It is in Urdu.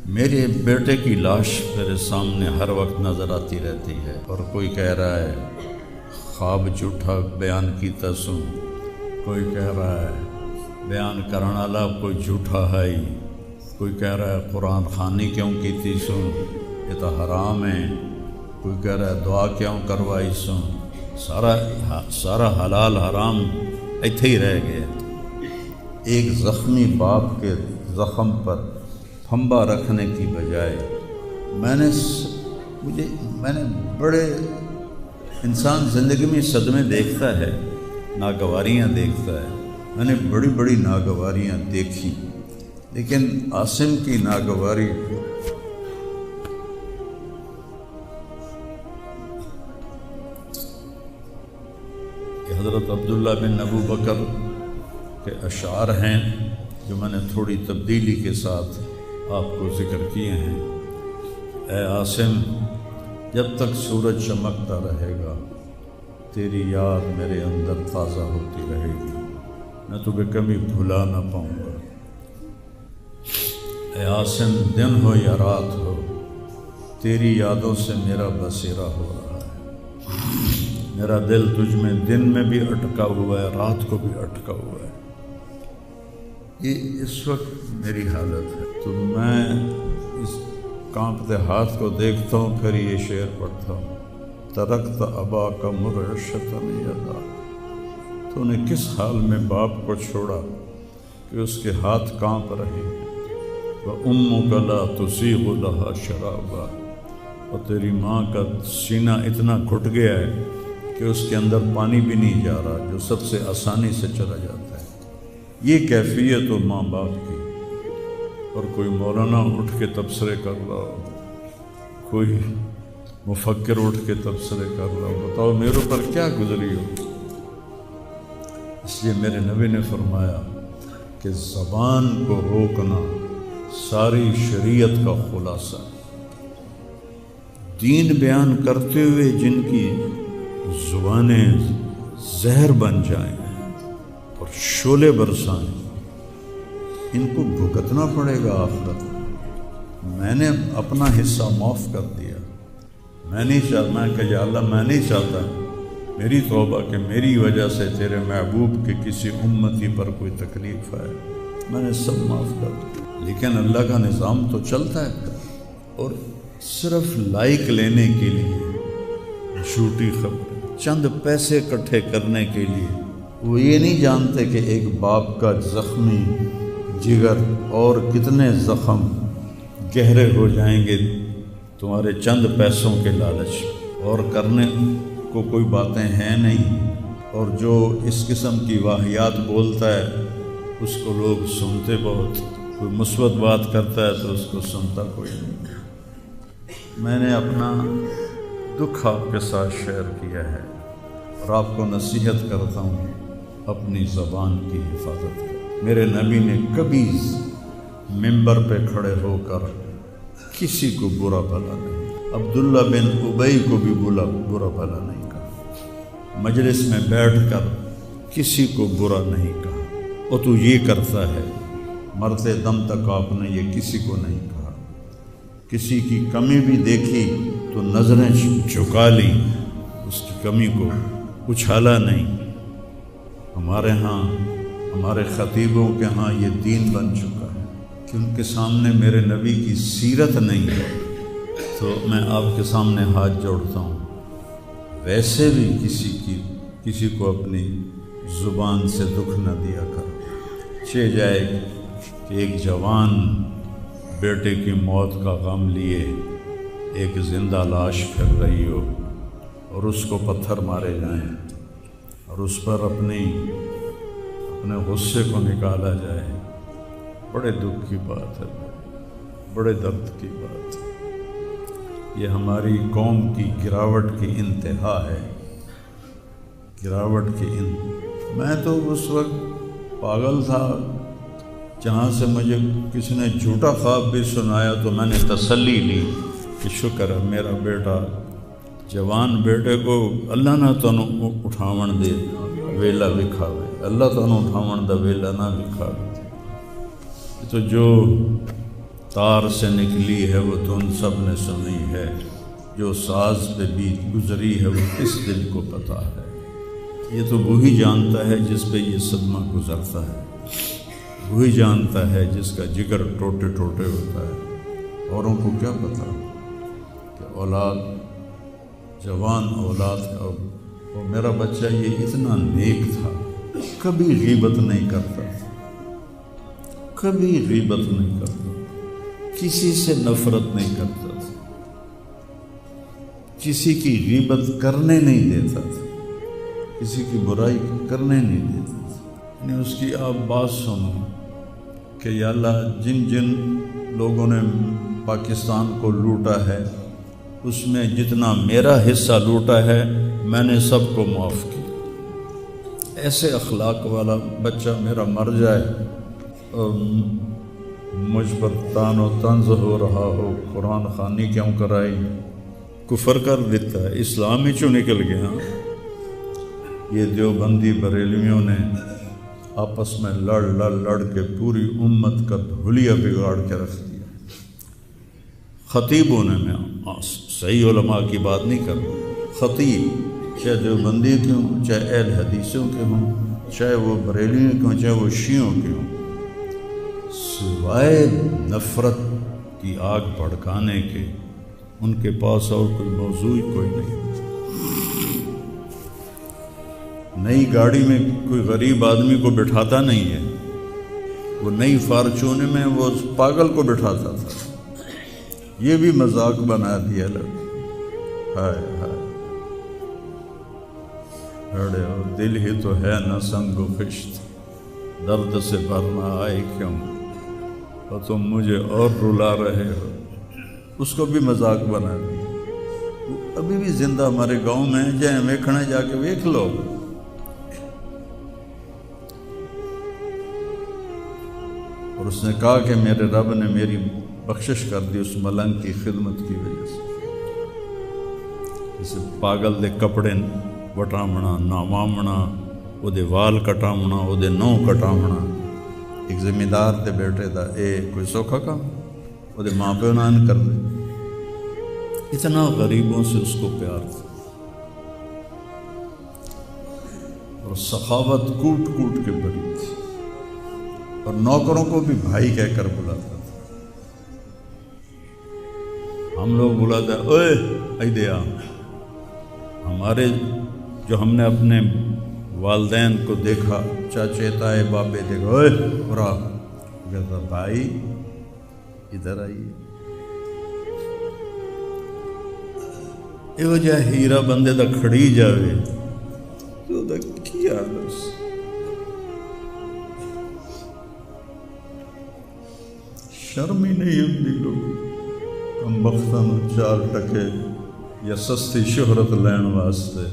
میرے بیٹے کی لاش میرے سامنے ہر وقت نظر آتی رہتی ہے، اور کوئی کہہ رہا ہے خواب جھوٹا بیان کیتا سوں، کوئی کہہ رہا ہے بیان کرنے والا کوئی جھوٹا ہے، کوئی کہہ رہا ہے قرآن خوانی کیوں کیتی سوں، یہ تو حرام ہے، کوئی کہہ رہا ہے دعا کیوں کروائی سوں، سارا حلال حرام ایتھے ہی رہ گیا۔ ایک زخمی باپ کے زخم پر پھنبا رکھنے کی بجائے میں نے بڑے انسان زندگی میں صدمے دیکھتا ہے، ناگواریاں دیکھتا ہے، میں نے بڑی بڑی ناگواریاں دیکھی، لیکن عاصم کی ناگواری حضرت عبداللہ بن ابو بکر کے اشعار ہیں جو میں نے تھوڑی تبدیلی کے ساتھ آپ کو ذکر کیے ہیں۔ اے عاصم، جب تک سورج چمکتا رہے گا تیری یاد میرے اندر تازہ ہوتی رہے گی، میں تمہیں کبھی بھلا نہ پاؤں گا۔ اے عاصم، دن ہو یا رات ہو تیری یادوں سے میرا بسیرا ہو رہا ہے، میرا دل تجھ میں دن میں بھی اٹکا ہوا ہے، رات کو بھی اٹکا ہوا ہے۔ یہ اس وقت میری حالت ہے، تو میں اس کانپتے ہاتھ کو دیکھتا ہوں، پھر یہ شعر پڑھتا ہوں، ترکت ابا کا مرعشتاً یدا، تو نے کس حال میں باپ کو چھوڑا کہ اس کے ہاتھ کانپ رہے ہیں، وَأُمُّكَ لَا تُسِيغُ لَهَا شَرَابًا، اور تیری ماں کا سینہ اتنا گھٹ گیا ہے کہ اس کے اندر پانی بھی نہیں جا رہا، جو سب سے آسانی سے چلا جاتا ہے۔ یہ کیفیت ہو ماں باپ کی، اور کوئی مولانا اٹھ کے تبصرے کر رہا ہو، کوئی مفکر اٹھ کے تبصرے کر رہا ہو، بتاؤ میرے پر کیا گزری ہو۔ اس لیے میرے نبی نے فرمایا کہ زبان کو روکنا ساری شریعت کا خلاصہ، دین بیان کرتے ہوئے جن کی زبانیں زہر بن جائیں اور شعلے برسائیں، ان کو بھگتنا پڑے گا آخرت میں۔ میں نے اپنا حصہ معاف کر دیا، میں نہیں چاہتا کہ یا اللہ میں نہیں چاہتا، میری توبہ کہ میری وجہ سے تیرے محبوب کے کسی امتی پر کوئی تکلیف آئے، میں نے سب معاف کر دیا۔ لیکن اللہ کا نظام تو چلتا ہے، اور صرف لائک لینے کے لیے جھوٹی خبر، چند پیسے اکٹھے کرنے کے لیے، وہ یہ نہیں جانتے کہ ایک باپ کا زخمی جگر اور کتنے زخم گہرے ہو جائیں گے تمہارے چند پیسوں کے لالچ، اور کرنے کو کوئی باتیں ہیں نہیں، اور جو اس قسم کی واہیات بولتا ہے اس کو لوگ سنتے بہت، کوئی مثبت بات کرتا ہے تو اس کو سنتا کوئی نہیں۔ میں نے اپنا دکھ آپ کے ساتھ شیئر کیا ہے، اور آپ کو نصیحت کرتا ہوں اپنی زبان کی حفاظت کریں۔ میرے نبی نے کبھی ممبر پہ کھڑے ہو کر کسی کو برا بھلا نہیں، عبداللہ بن ابی کو بھی برا بھلا نہیں کہا، مجلس میں بیٹھ کر کسی کو برا نہیں کہا، اور تو یہ کرتا ہے، مرتے دم تک آپ نے یہ کسی کو نہیں کہا۔ کسی کی کمی بھی دیکھی تو نظریں جھکا لی، اس کی کمی کو اچھالا نہیں۔ ہمارے ہاں، ہمارے خطیبوں کے ہاں یہ دین بن چکا ہے کہ ان کے سامنے میرے نبی کی سیرت نہیں ہے، تو میں آپ کے سامنے ہاتھ جوڑتا ہوں، ویسے بھی کسی کو اپنی زبان سے دکھ نہ دیا کرو۔ چہ جائے کہ ایک جوان بیٹے کی موت کا غم لیے ایک زندہ لاش پھر رہی ہو، اور اس کو پتھر مارے جائیں، اور اس پر اپنے غصے کو نکالا جائے، بڑے دکھ کی بات ہے، بڑے درد کی بات ہے۔ یہ ہماری قوم کی گراوٹ کی انتہا ہے، گراوٹ کی میں تو اس وقت پاگل تھا، جہاں سے مجھے کسی نے جھوٹا خواب بھی سنایا تو میں نے تسلی لی کہ شکر ہے میرا بیٹا، جوان بیٹے کو اللہ نہ تنوں اٹھاون دے ویلا وکھاوے، اللہ تنوں اٹھاون دا ویلا نہ وکھاوے۔ تو جو تار سے نکلی ہے وہ دھن سب نے سنی ہے، جو ساز پہ بیت گزری ہے وہ کس دل کو پتہ ہے۔ یہ تو وہی جانتا ہے جس پہ یہ صدمہ گزرتا ہے، وہی جانتا ہے جس کا جگر ٹوٹے ٹوٹے ہوتا ہے۔ اوروں کو کیا پتہ کہ اولاد جوان اولاد کا، اور میرا بچہ یہ اتنا نیک تھا، کبھی غیبت نہیں کرتا، کبھی غیبت نہیں کرتا، کسی سے نفرت نہیں کرتا تھا، کسی کی غیبت کرنے نہیں دیتا تھا، کسی کی برائی کرنے نہیں دیتا تھا۔ یعنی اس کی آپ بات سنو کہ یا اللہ جن جن لوگوں نے پاکستان کو لوٹا ہے اس میں جتنا میرا حصہ لوٹا ہے میں نے سب کو معاف کیا۔ ایسے اخلاق والا بچہ میرا مر جائے اور مجھ پر تان و طنز ہو رہا ہو، قرآن خوانی کیوں کرائی، کفر کر دیتا ہے، اسلام ہی چوں نکل گیا۔ یہ دیوبندی بریلویوں نے آپس میں لڑ کے پوری امت کا دھولیا بگاڑ کے رکھ دیا۔ خطیبوں نے، میں صحیح علماء کی بات نہیں کر رہا، خطیب چاہے دیوبندی کے ہوں، چاہے اہل حدیثوں کے ہوں، چاہے وہ بریلویوں کے ہوں، چاہے وہ شیعوں کے ہوں، سوائے نفرت کی آگ بھڑکانے کے ان کے پاس اور کوئی موضوع ہی کوئی نہیں۔ نئی گاڑی میں کوئی غریب آدمی کو بٹھاتا نہیں ہے، وہ نئی فارچون میں وہ پاگل کو بٹھاتا تھا۔ یہ بھی مذاق بنا دیا لوگ۔ ہائے ہائے، ارے اور دل ہی تو ہے نہ سنگ و خشت، درد سے بھرنا آئے کیوں، اور تم مجھے اور رلا رہے ہو۔ اس کو بھی مذاق بنا دیا۔ وہ ابھی بھی زندہ ہمارے گاؤں میں، جائیں ویکھنے جا کے ویکھ لو۔ اور اس نے کہا کہ میرے رب نے میری بخشش کر دی اس ملنگ کی خدمت کی وجہ سے۔ اسے پاگل دے کپڑے وٹامنا، نامامنا، وہ دے وال کٹامنا، وہ دے نو کٹامنا، ایک زمیندار دے بیٹے دا اے کوئی سوکھا کام، وہ دے ماں پہ نان کر دے۔ اتنا غریبوں سے اس کو پیار تھا، اور سخاوت کوٹ کوٹ کے بری تھی، اور نوکروں کو بھی بھائی کہہ کر بلاتا تھا۔ ہم لوگ بلاتے ہیں اوے ایدیا، ہمارے جو ہم نے اپنے والدین کو دیکھا، چاچے تائے بابے دیکھا، اوے برا کہتا بھائی ادھر آئیے۔ یہ وجہ ہیرا بندے دا کھڑی جاوے تو دا کیا دس، شرم ہی نہیں ہوتی لوگ کم بختاں چار ٹکے یا سستی شہرت لین واسطے